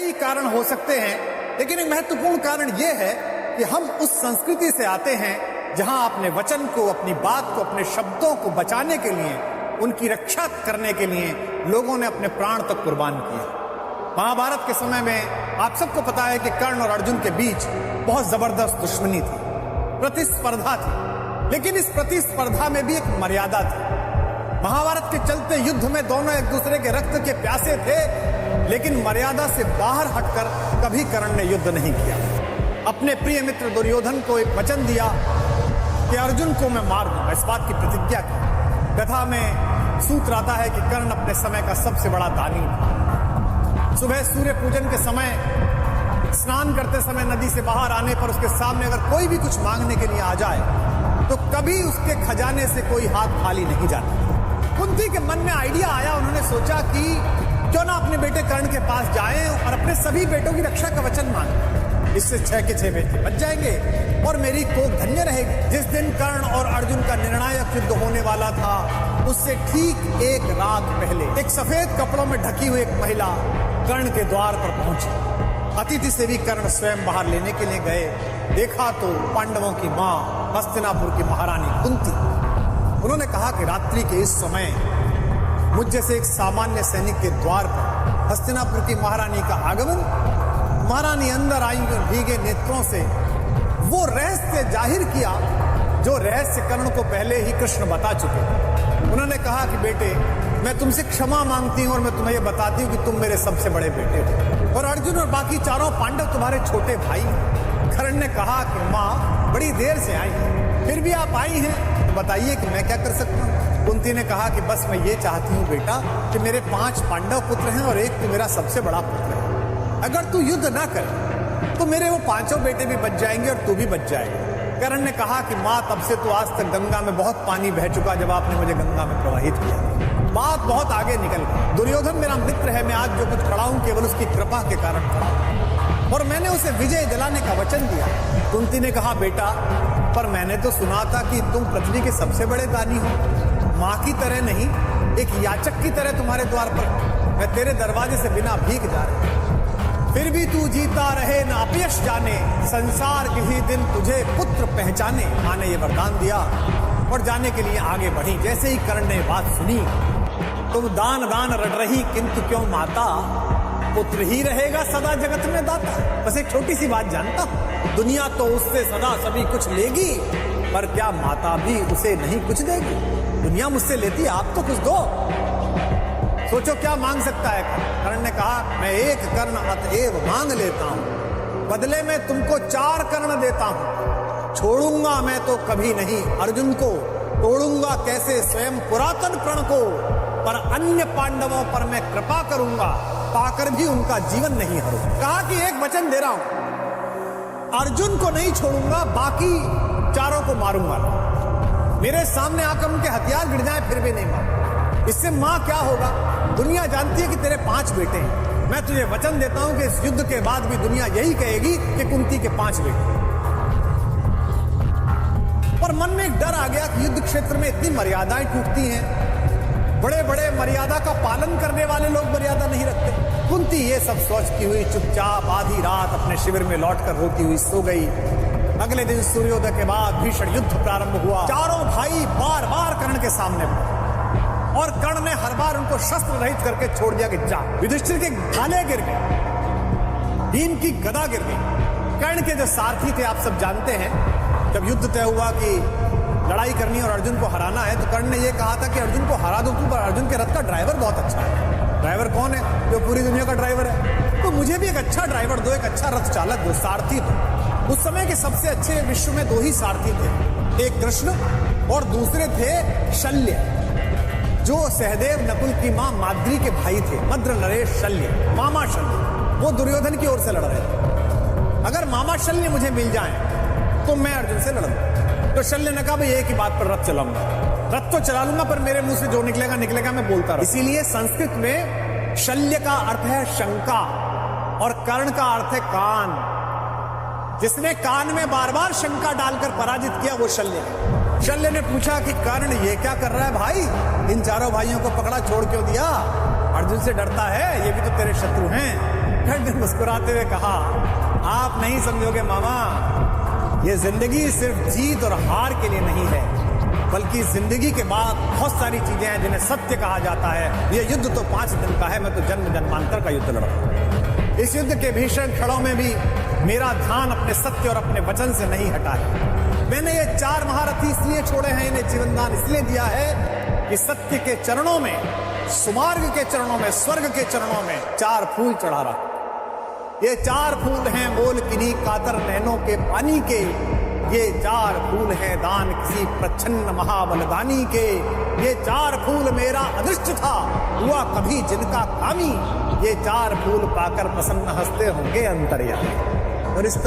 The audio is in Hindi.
कई कारण हो सकते हैं, लेकिन एक महत्वपूर्ण कारण यह है कि हम उस संस्कृति से आते हैं जहां अपने वचन को, अपनी बात को, अपने शब्दों को बचाने के लिए, उनकी रक्षा करने के लिए लोगों ने अपने प्राण तक कुर्बान किए। महाभारत के समय में आप सबको पता है कि कर्ण और अर्जुन के बीच बहुत जबरदस्त दुश्मनी थी, प्रतिस्पर्धा थी, लेकिन इस प्रतिस्पर्धा में भी एक मर्यादा थी। महाभारत के चलते युद्ध में दोनों एक दूसरे के रक्त के प्यासे थे, लेकिन मर्यादा से बाहर हटकर कभी कर्ण ने युद्ध नहीं किया। अपने प्रिय मित्र दुर्योधन को एक वचन दिया कि अर्जुन को मैं मार दूंगा, इस बात की प्रतिज्ञा की। कथा में सूत्र आता है कि कर्ण अपने समय का सबसे बड़ा दानी था। सुबह सूर्य पूजन के समय स्नान करते समय नदी से बाहर आने पर उसके सामने अगर कोई भी कुछ मांगने के लिए आ जाए तो कभी उसके खजाने से कोई हाथ खाली नहीं जाता। कुंती के मन में आइडिया आया, उन्होंने सोचा कि क्यों ना अपने बेटे कर्ण के पास जाएं और अपने सभी बेटों की रक्षा का वचन मांगे। इससे 6 के 6 बेटे बच जाएंगे और मेरी कोख धन्य रहेगी। जिस दिन कर्ण और अर्जुन का निर्णायक युद्ध होने वाला था, उससे ठीक एक रात पहले एक सफेद कपड़ों में ढकी हुई एक महिला कर्ण के द्वार पर पहुंची। अतिथि से भी कर्ण स्वयं बाहर लेने के लिए गए। देखा तो पांडवों की मां, हस्तिनापुर की महारानी कुंती। उन्होंने कहा कि रात्रि के इस समय मुझ जैसे एक सामान्य सैनिक के द्वार पर हस्तिनापुर की महारानी का आगमन। महारानी अंदर आई और भीगे नेत्रों से वो रहस्य जाहिर किया जो रहस्य कर्ण को पहले ही कृष्ण बता चुके। उन्होंने कहा कि बेटे, मैं तुमसे क्षमा मांगती हूं और मैं तुम्हें ये बताती हूं कि तुम मेरे सबसे बड़े बेटे हो और अर्जुन और बाकी चारों पांडव तुम्हारे छोटे भाई। कर्ण ने कहा कि माँ बड़ी देर से आई है, फिर भी आप आई हैं, तो बताइए कि मैं क्या कर सकता हूँ। कुंती ने कहा कि बस मैं ये चाहती हूँ बेटा कि मेरे 5 पांडव पुत्र हैं और एक तो मेरा सबसे बड़ा पुत्र है। अगर तू युद्ध ना करे तो मेरे वो 5 बेटे भी बच जाएंगे और तू भी बच जाएगा। कर्ण ने कहा कि माँ, तब से तो आज तक गंगा में बहुत पानी बह चुका जब आपने मुझे गंगा में प्रवाहित किया। बात बहुत आगे निकल गई। दुर्योधन मेरा मित्र है, मैं आज जो कुछ खड़ा हूं केवल उसकी कृपा के कारण खड़ा हूं और मैंने उसे विजय दिलाने का वचन दिया। कुंती ने कहा बेटा, पर मैंने तो सुना था कि तुम पृथ्वी के सबसे बड़े दानी हो। माँ की तरह नहीं, एक याचक की तरह तुम्हारे द्वार पर मैं तेरे दरवाजे से बिना भीख जा रहा हूं। फिर भी तू जीता रहे न अपयश जाने, संसार किसी दिन तुझे पुत्र पहचाने। माँ ने ये वरदान दिया और जाने के लिए आगे बढ़ी। जैसे ही कर्ण ने बात सुनी, तुम दान दान रट रही किंतु क्यों माता, पुत्र ही रहेगा सदा जगत में दाता। बस एक छोटी सी बात जानता हूं, दुनिया तो उससे सदा सभी कुछ लेगी, पर क्या माता भी उसे नहीं कुछ देगी। दुनिया मुझसे लेती है, आप तो कुछ दो। सोचो क्या मांग सकता है कर्ण ने कहा, मैं 1 कर्ण अतएव मांग लेता हूं, बदले में तुमको 4 कर्ण देता हूं। छोड़ूंगा मैं तो कभी नहीं अर्जुन को, तोड़ूंगा कैसे स्वयं पुरातन प्रण को, पर अन्य पांडवों पर मैं कृपा करूंगा, पाकर भी उनका जीवन नहीं हरूंगा। कहा कि एक वचन दे रहा हूं, अर्जुन को नहीं छोड़ूंगा, बाकी 4 को मारूंगा। मेरे सामने आकर उनके हथियार गिर जाए फिर भी नहीं मारूंगा। इससे मां क्या होगा, दुनिया जानती है कि तेरे 5 बेटे हैं। मैं तुझे वचन देता हूं कि इस युद्ध के बाद भी दुनिया यही कहेगी कि कुंती के 5 बेटे। पर मन में एक डर आ गया कि युद्ध क्षेत्र में इतनी मर्यादाएं टूटती हैं, बड़े बड़े मर्यादा का पालन करने वाले लोग मर्यादा नहीं रखते। कुंती ये सब सोचती हुई चुपचाप आधी रात अपने शिविर में लौटकर रोती हुई सो गई। अगले दिन सूर्योदय के बाद भीषण युद्ध प्रारंभ हुआ। चारों भाई बार बार कर्ण के सामने और कर्ण ने हर बार उनको शस्त्र रहित करके छोड़ दिया कि जा। युधिष्ठिर के भाले गिर गए, भीम की गदा गिर गई। कर्ण के जो सारथी थे आप सब जानते हैं, जब युद्ध तय हुआ कि लड़ाई करनी और अर्जुन को हराना है, तो कर्ण ने यह कहा था कि अर्जुन को हरा दो तू, पर अर्जुन के रथ का ड्राइवर बहुत अच्छा है। ड्राइवर कौन है? जो पूरी दुनिया का ड्राइवर है। तो मुझे भी एक अच्छा ड्राइवर दो, एक अच्छा रथ चालक दो, सारथी दो। उस समय के सबसे अच्छे विश्व में 2 ही सारथी थे, एक कृष्ण और दूसरे थे शल्य, जो सहदेव नकुल की मां माद्री के भाई थे। मद्र नरेश शल्य, मामा शल्य, वो दुर्योधन की ओर से लड़ रहे थे। अगर मामा शल्य मुझे मिल जाए तो मैं अर्जुन से लड़ूंगा। तो शल्य ने कहा भाई एक ही बात पर रथ चलाऊंगा, रथ तो चला लूंगा, पर मेरे मुंह से जो निकलेगा निकलेगा, मैं बोलता रहूं। इसीलिए संस्कृत में शल्य का अर्थ है शंका और कर्ण का अर्थ है कान। जिसने कान में बार बार शंका डालकर पराजित किया वो शल्य है। शल्य ने पूछा कि कर्ण ये क्या कर रहा है भाई, इन चारों भाइयों को पकड़ा छोड़ क्यों दिया? अर्जुन से डरता है, ये भी तो तेरे शत्रु हैं। धनखड़ ने मुस्कुराते हुए कहा, आप नहीं समझोगे मामा, ये जिंदगी सिर्फ जीत और हार के लिए नहीं है, बल्कि जिंदगी के बाद बहुत सारी चीजें हैं जिन्हें सत्य कहा जाता है। ये युद्ध तो 5 दिन का है, मैं तो जन्म जन्मांतर का युद्ध लड़ रहा हूं। इस युद्ध के भीषण क्षणों में भी मेरा ध्यान अपने सत्य और अपने वचन से नहीं हटा है। मैंने ये 4 महारथी इसलिए छोड़े हैं, इन्हें जीवनदान इसलिए दिया है कि सत्य के चरणों में, सुमार्ग के चरणों में, स्वर्ग के चरणों में 4 फूल चढ़ा रहा। ये 4 फूल हैं मोल किन्हीं कातर नैनों के पानी के, ये 4 फूल हैं दान किसी प्रच्छन्न महाबलदानी के, ये 4 फूल मेरा अदृष्ट था, हुआ कभी जिनका कामी, ये 4 फूल पाकर प्रसन्न हंसते होंगे अंतर्यामी। और इस तरह